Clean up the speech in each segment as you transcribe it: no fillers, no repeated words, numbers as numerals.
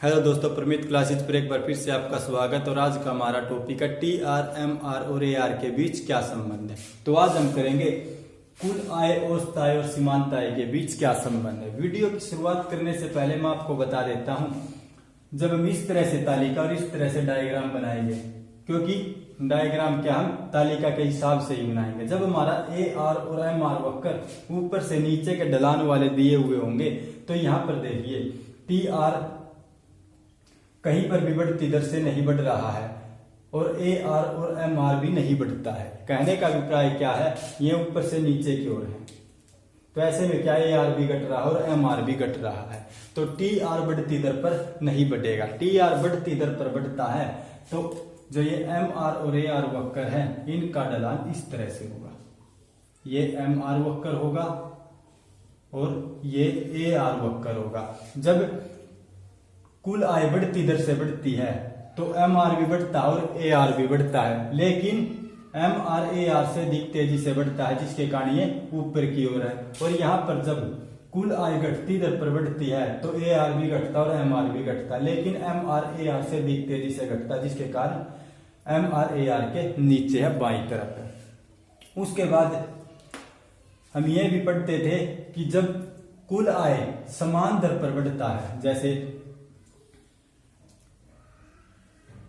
Hello दोस्तों, प्रमित classes पर एक बार फिर से आपका स्वागत। और आज का हमारा टॉपिक है टीआर, एमआर और एआर के बीच क्या संबंध है। तो आज हम करेंगे कुल आय, औसत आय और सीमांत आय के बीच क्या संबंध है। वीडियो की शुरुआत करने से पहले मैं आपको बता देता हूं, जब हम इस तरह से तालिका और इस तरह से डायग्राम बनाएंगे, क्योंकि डायग्राम क्या हम तालिका के हिसाब से ही बनाएंगे। जब हमारा ए आर और एम आर वक्र ऊपर से नीचे के ढलान वाले दिए हुए होंगे, तो यहाँ पर देखिए टी आर कहीं पर भी बढ़ती दर से नहीं बढ़ रहा है और ए आर और एम आर भी नहीं बढ़ता है। कहने का अभिप्राय क्या है, ये ऊपर से नीचे की ओर है, तो ऐसे में क्या ए आर भी घट रहा है और एम आर भी घट रहा है। तो टी आर बढ़ती दर पर नहीं बढ़ेगा। टी आर बढ़ती दर पर बढ़ता है, तो जो ये एम आर और ए आर वक्र है, इनका ढलान इस तरह से होगा। ये एम आर वक्र होगा और ये ए आर वक्र होगा। जब कुल आय बढ़ती दर से बढ़ती है तो एम आर भी बढ़ता है और ए आर भी बढ़ता है, लेकिन एम आर ए आर से अधिक तेजी से बढ़ता है, जिसके कारण ये ऊपर की ओर है। और यहाँ पर जब कुल आय घटती दर पर बढ़ती है तो ए आर भी घटता है और एम आर भी घटता है, लेकिन एम आर ए आर से अधिक तेजी से घटता है, जिसके कारण एम आर ए आर के नीचे है, बाईं तरफ है। उसके बाद हम ये भी पढ़ते थे कि जब कुल आय समान दर पर बढ़ता है, जैसे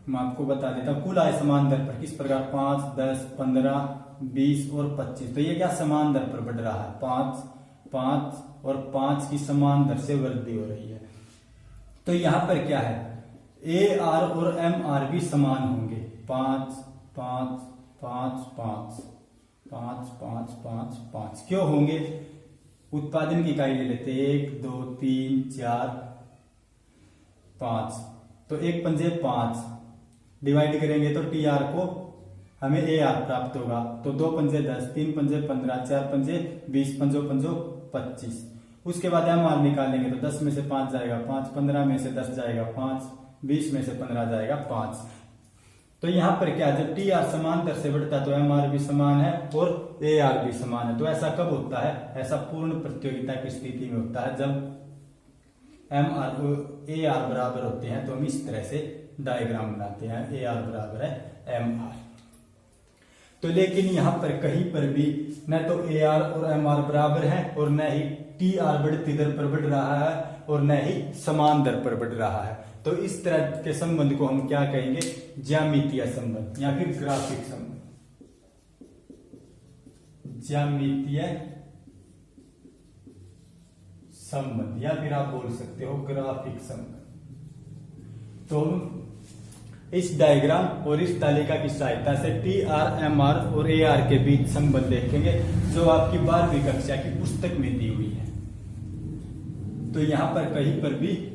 मैं आपको बता देता हूं, कुल आय समान दर पर किस प्रकार 5, 10, 15, 20 और 25, तो ये क्या समान दर पर बढ़ रहा है। 5, 5 और 5 की समान दर से वृद्धि हो रही है। तो यहां पर क्या है, ए आर और एम आर भी समान होंगे। 5, 5, 5, 5, 5, 5, 5, 5 क्यों होंगे। उत्पादन की इकाई ले लेते, 1, 2, 3, 4, 5, तो 1 पंजे 5 डिवाइड करेंगे तो टी आर को हमें ए आर प्राप्त होगा। तो 2 पंजे 10, 3 पंजे 15, 4 पंजे 20, पंजो पंजो 25। उसके बाद एम आर निकालेंगे तो 10 में से 5 जाएगा 5, 15 में से 10 जाएगा 5, 20 में से 15 जाएगा 5। तो यहाँ पर क्या, जब टी आर समान दर से बढ़ता है तो एम आर भी समान है और ए आर भी समान है। तो ऐसा कब होता है, ऐसा पूर्ण प्रतियोगिता की स्थिति में होता है, जब एम आर और ए आर बराबर होते हैं। तो हम इस तरह से डायग्राम बनाते हैं, ए आर बराबर है एम आर। तो लेकिन यहां पर कहीं पर भी न तो ए आर और एम आर बराबर है और न ही टी आर बढ़ती दर पर बढ़ रहा है और न ही समान दर पर बढ़ रहा है। तो इस तरह के संबंध को हम क्या कहेंगे, ज्यामितीय संबंध या फिर ग्राफिक संबंध। ज्यामितीय संबंध या फिर आप बोल सकते हो ग्राफिक संबंध। तो इस डायग्राम और इस तालिका की सहायता से टी आर, एम आर और ए आर के बीच संबंध देखेंगे, जो आपकी 12वीं कक्षा की पुस्तक में दी हुई है। तो यहां पर कहीं पर भी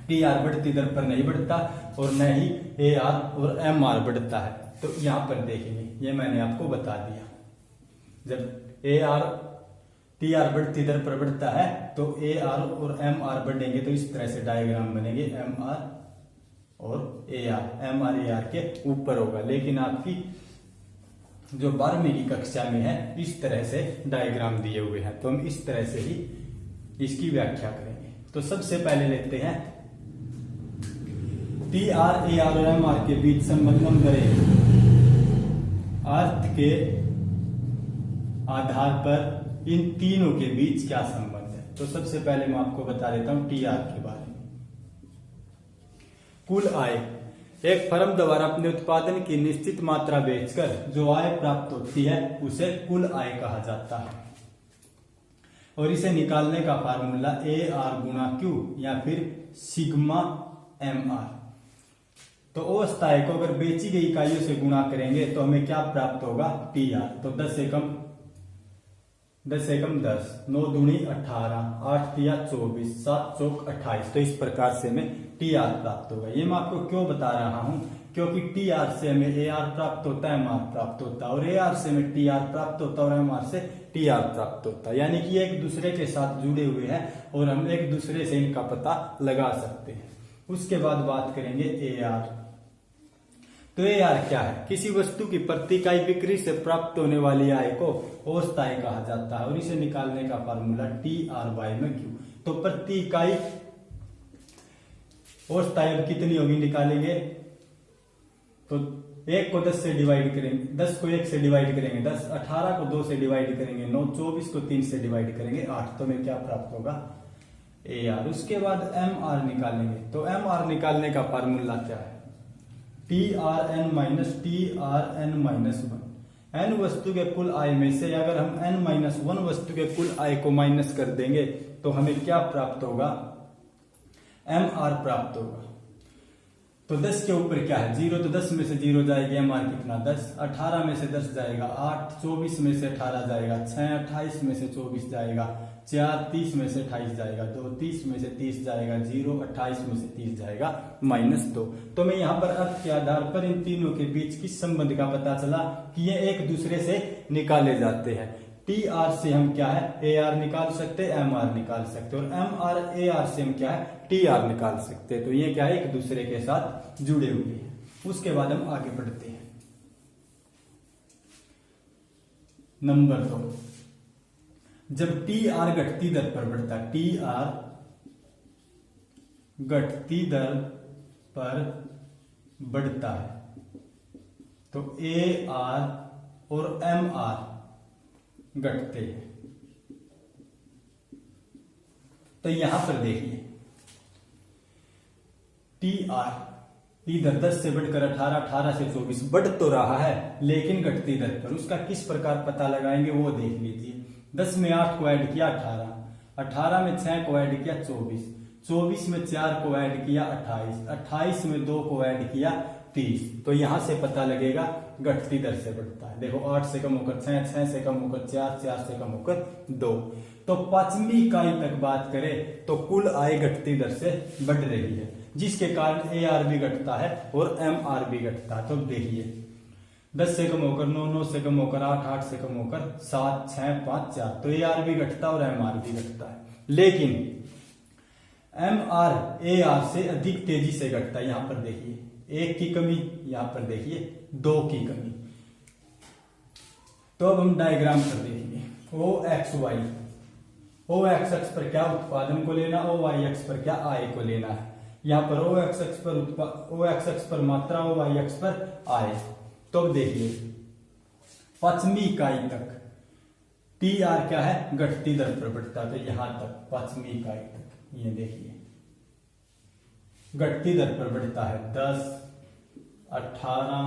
टी आर बढ़ती दर पर नहीं बढ़ता और न ही ए आर और एम आर बढ़ता है। तो यहां पर देखेंगे, ये मैंने आपको बता दिया। जब ए आर टी आर बढ़ती दर पर बढ़ता है तो ए आर और एम आर बढ़ेंगे, तो इस तरह से डायग्राम बनेंगे, एम आर और A R, M R A R के ऊपर होगा। लेकिन आपकी जो 12वीं की कक्षा में है, इस तरह से डायग्राम दिए हुए हैं, तो हम इस तरह से ही इसकी व्याख्या करेंगे। तो सबसे पहले लेते हैं टी आर, ए आर और एम आर के बीच संबंध हम करेंगे अर्थ के आधार पर इन तीनों के बीच क्या संबंध है। तो सबसे पहले मैं आपको बता देता हूं टी आर के बारे में। कुल आय, एक फर्म द्वारा अपने उत्पादन की निश्चित मात्रा बेचकर जो आय प्राप्त होती है उसे कुल आय कहा जाता है। और इसे निकालने का फार्मूला ए आर गुणा क्यू या फिर सिग्मा एम आर। तो औसत आय को अगर बेची गई इकाइयों से गुणा करेंगे तो हमें क्या प्राप्त होगा, टी आर। तो 10 एकम 10, 9 दूनी 18, 8 तिया 24, 7 चौक 28। तो इस प्रकार से हमें टी आर प्राप्त होगा। ये मैं आपको क्यों बता रहा हूं, क्योंकि टी आर से हमें ए आर प्राप्त होता है, एम आर प्राप्त होता है, और ए आर से हमें टी आर प्राप्त होता है और एम आर से टी आर प्राप्त होता है। यानी कि एक दूसरे के साथ जुड़े हुए हैं और हम एक दूसरे से इनका पता लगा सकते हैं। उसके बाद बात करेंगे ए आर। तो ए आर क्या है, किसी वस्तु की प्रति इकाई बिक्री से प्राप्त होने वाली आय को औसत आय कहा जाता है और इसे निकालने का फार्मूला टी आर बाय में क्यू। तो प्रति इकाई औसताई अब कितनी होगी निकालेंगे तो 1 को 10 से डिवाइड करेंगे, 10 को 1 से डिवाइड करेंगे 10, 18 को 2 से डिवाइड करेंगे 9, 24 को 3 से डिवाइड करेंगे 8। तो में क्या प्राप्त होगा ए आर। उसके बाद एम आर निकालेंगे। तो एम आर निकालने का फार्मूला क्या है, T R N minus T R N minus 1। N वस्तु के कुल आय में से अगर हम एन माइनस 1 वस्तु के कुल आय को माइनस कर देंगे तो हमें क्या प्राप्त होगा, एम आर प्राप्त होगा। तो 10 के ऊपर क्या है 0, तो 10 में से 0 जाएगा, एम आर कितना 10, 18 में से 10 जाएगा 8, 24 में से 18 जाएगा 6, 28 में से 24 जाएगा 4, 30 में से 28 जाएगा 2, 30 में से 30 जाएगा 0, 28 में से 30 जाएगा -2। तो मैं यहाँ पर अर्थ के आधार पर इन तीनों के बीच किस संबंध का पता चला कि ये एक दूसरे से निकाले जाते हैं। टी आर से हम क्या है ए आर निकाल सकते, एम आर निकाल सकते, और एम आर ए आर से हम क्या है टी आर निकाल सकते। तो ये क्या है एक दूसरे के साथ जुड़े हुए हैं। उसके बाद हम आगे बढ़ते हैं। नंबर 2, जब टी आर घटती दर पर बढ़ता है, टी आर घटती दर पर बढ़ता है तो ए आर और एम आर घटते हैं। तो यहां पर देखिए टी आर टी दर 10 से बढ़कर 18, 18 से 24 बढ़ तो रहा है लेकिन घटती दर पर। उसका किस प्रकार पता लगाएंगे वो देख लीजिए। 10 में 8 को ऐड किया 18, 18 में 6 को ऐड किया 24, 24 में 4 को ऐड किया 28, 28 में 2 को ऐड किया 30। तो यहां से पता लगेगा घटती दर से बढ़ता है। देखो 8 से कम होकर 6, 6 से कम होकर 4, 4 से कम होकर 2। तो 5वीं इकाई तक बात करें तो कुल आय घटती दर से बढ़ रही है, जिसके कारण ए आर भी घटता है और एम आर भी घटता है। तो देखिए 10 से कम होकर 9, 9 से कम होकर 8, 8 से कम होकर 7, 6, 5, 4। तो ए आर भी घटता है और एम आर भी घटता है, लेकिन एम आर ए आर से अधिक तेजी से घटता है। यहां पर देखिए 1 की कमी, यहां पर देखिए 2 की कमी। तो अब हम डायग्राम पर देखेंगे ओ एक्स वाई। ओ एक्स अक्ष पर क्या उत्पादन को लेना, ओ वाई अक्ष पर क्या आय को लेना है। यहां पर ओ एक्स अक्ष पर मात्रा, ओ वाई अक्ष पर आय। तो अब देखिए 5वीं इकाई तक टी आर क्या है घटती दर पर बढ़ता है। तो यहां तक 5वीं इकाई तक ये देखिए घटती दर पर बढ़ता है 10, 18,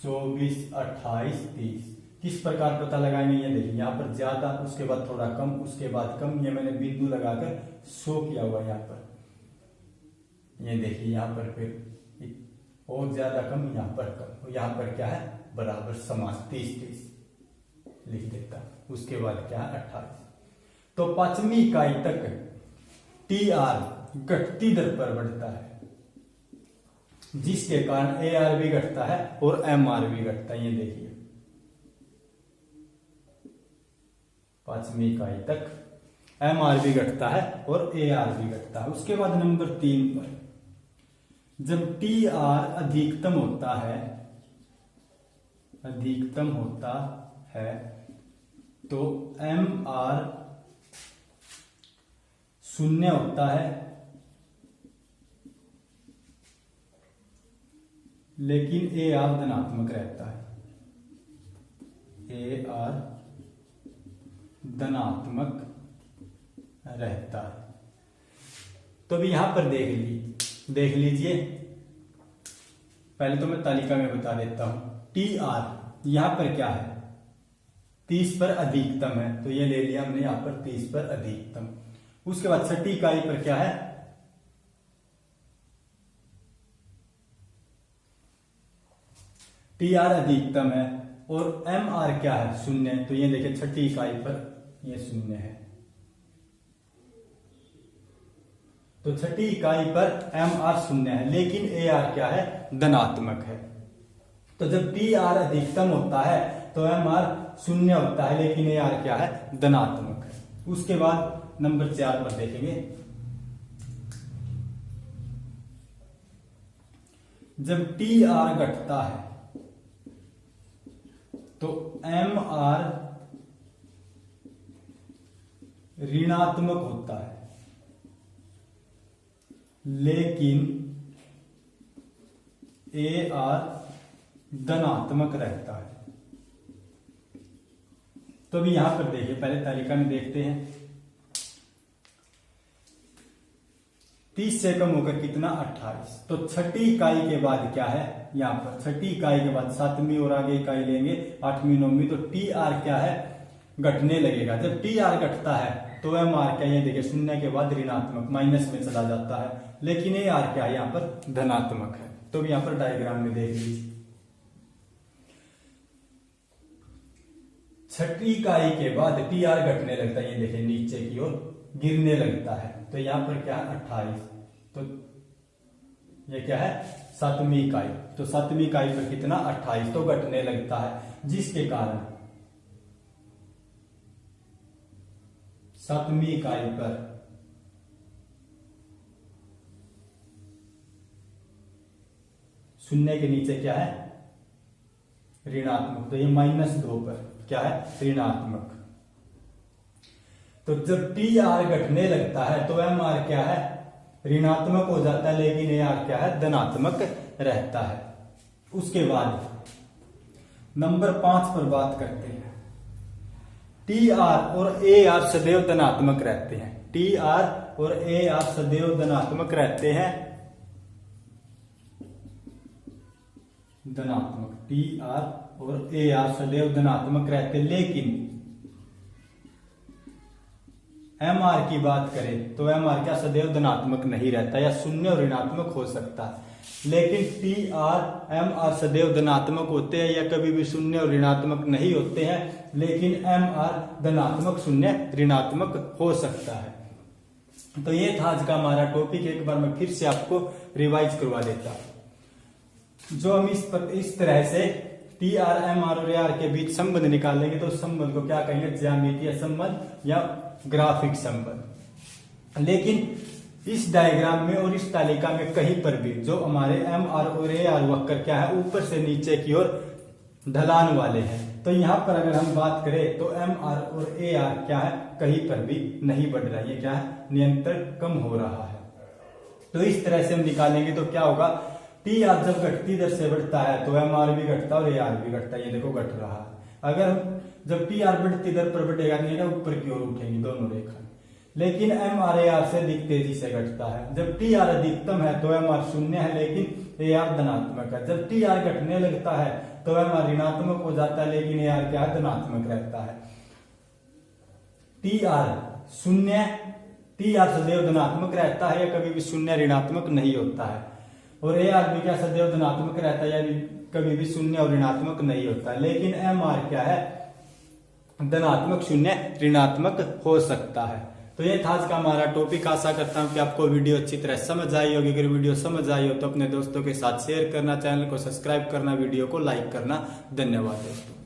24, 28, 30। किस प्रकार पता लगाएंगे ये देखिए, यहां पर ज्यादा, उसके बाद थोड़ा कम, उसके बाद कम। ये मैंने बिंदु लगाकर शो किया हुआ यहां पर। ये देखिए यहां पर फिर और ज्यादा कम, यहां पर कम, यहां पर क्या है बराबर समास 30, 30 लिख देता। उसके बाद क्या है 28। तो 5वीं इकाई तक टी आर घटती दर पर बढ़ता है, जिसके कारण ए आर भी घटता है और एम आर भी घटता है। ये देखिए 5वीं इकाई तक एम आर भी घटता है और ए आर भी घटता है। उसके बाद नंबर 3 पर जब टी आर अधिकतम होता है तो एम आर 0 होता है, लेकिन ए आर धनात्मक रहता है। ए आर धनात्मक रहता है। तो अभी यहां पर देख लीजिए। पहले तो मैं तालिका में बता देता हूं। टी आर यहां पर क्या है 30 पर अधिकतम है, तो ये ले लिया हमने यहां पर 30 पर अधिकतम। उसके बाद 6ठी इकाई पर क्या है टी आर अधिकतम है और एम आर क्या है 0। तो ये देखिए 6ठी इकाई पर ये 0 है। तो 6ठी इकाई पर एम आर 0 है, लेकिन ए आर क्या है धनात्मक है। तो जब टी आर अधिकतम होता है तो एम आर 0 होता है, लेकिन ए आर क्या है धनात्मक है। उसके बाद नंबर 4 पर देखेंगे। जब टी आर घटता है तो एम आर ऋणात्मक होता है, लेकिन ए आर धनात्मक रहता है। तो अभी यहां पर देखिए, पहले तालिका में देखते हैं। 30 से कम होकर कितना 28। तो छठी इकाई के बाद क्या है, यहां पर छठी इकाई के बाद 7वीं और आगे इकाई लेंगे 8वीं 9वीं, तो टी आर क्या है, घटने लगेगा। जब टी आर घटता है तो एम आर क्या, ये देखिए 0 के बाद ऋणात्मक माइनस में चला जाता है, लेकिन ए आर क्या है यहां पर धनात्मक है। तो यहां पर डायग्राम में देख लीजिए, छठी इकाई के बाद टी आर घटने लगता है, ये देखिए नीचे की ओर गिरने लगता है। तो यहां पर क्या है 28, तो ये क्या है 7वीं इकाई। तो 7वीं इकाई पर कितना 28, तो घटने लगता है, जिसके कारण 7वीं इकाई पर शून्य के नीचे क्या है ऋणात्मक, तो ये -2 पर क्या है ऋणात्मक। तो जब टी आर घटने लगता है तो एम आर क्या है ऋणात्मक हो जाता है, लेकिन ए आर क्या है धनात्मक रहता है। उसके बाद नंबर 5 पर बात करते हैं। टी आर और ए आर सदैव धनात्मक रहते हैं। टी आर और ए आर सदैव धनात्मक रहते हैं, धनात्मक। टी आर और ए आर सदैव धनात्मक रहते, लेकिन एम आर की बात करें तो एम आर क्या सदैव धनात्मक नहीं रहता, या शून्य और ऋणात्मक हो सकता है। लेकिन टी आर एम आर सदैव धनात्मक होते हैं, या कभी भी शून्य और ऋणात्मक नहीं होते हैं, लेकिन एम आर धनात्मक शून्य ऋणात्मक हो सकता है। तो ये था आज का हमारा टॉपिक। एक बार मैं फिर से आपको रिवाइज करवा देता हूं। जो हम इस तरह से टी आर एम आर और ए आर के बीच संबंध निकालेंगे तो उस संबंध को क्या कहेंगे, ज्यामितीय संबंध या ग्राफिक संबंध। लेकिन इस डायग्राम में और इस तालिका में कहीं पर भी जो हमारे एम आर और ए आर वक्र क्या है ऊपर से नीचे की ओर ढलान वाले हैं, तो यहां पर अगर हम बात करें तो एम आर और ए आर क्या है कहीं पर भी नहीं बढ़ रहा है, ये क्या है निरंतर कम हो रहा है। तो इस तरह से हम निकालेंगे तो क्या होगा, टी आर जब घटती दर से बढ़ता है तो एम आर भी घटता है और ए आर भी घटता है, ये देखो घट रहा है। अगर जब टी आर बढ़ती दर पर बढ़ेगा तो ऊपर की ओर उठेंगी दोनों रेखा, लेकिन एम आर ए आर से अधिक तेजी से घटता है। जब टी आर अधिकतम है तो एम आर शून्य है, लेकिन ए आर धनात्मक है। जब टी आर घटने लगता है तो एम आर ऋणात्मक हो जाता है, लेकिन ए आर क्या धनात्मक रहता है। टी आर शून्य, टी आर सदैव धनात्मक रहता है, या कभी भी शून्य ऋणात्मक नहीं होता है। और ए आर भी क्या सदैव धनात्मक रहता है, या कभी भी शून्य और ऋणात्मक नहीं होता है। लेकिन एम आर क्या है धनात्मक शून्य ऋणात्मक हो सकता है। तो ये था आज का हमारा टॉपिक। आशा करता हूं कि आपको वीडियो अच्छी तरह समझ आई होगी। अगर वीडियो समझ आई हो तो अपने दोस्तों के साथ शेयर करना, चैनल को सब्सक्राइब करना, वीडियो को लाइक करना। धन्यवाद दोस्तों।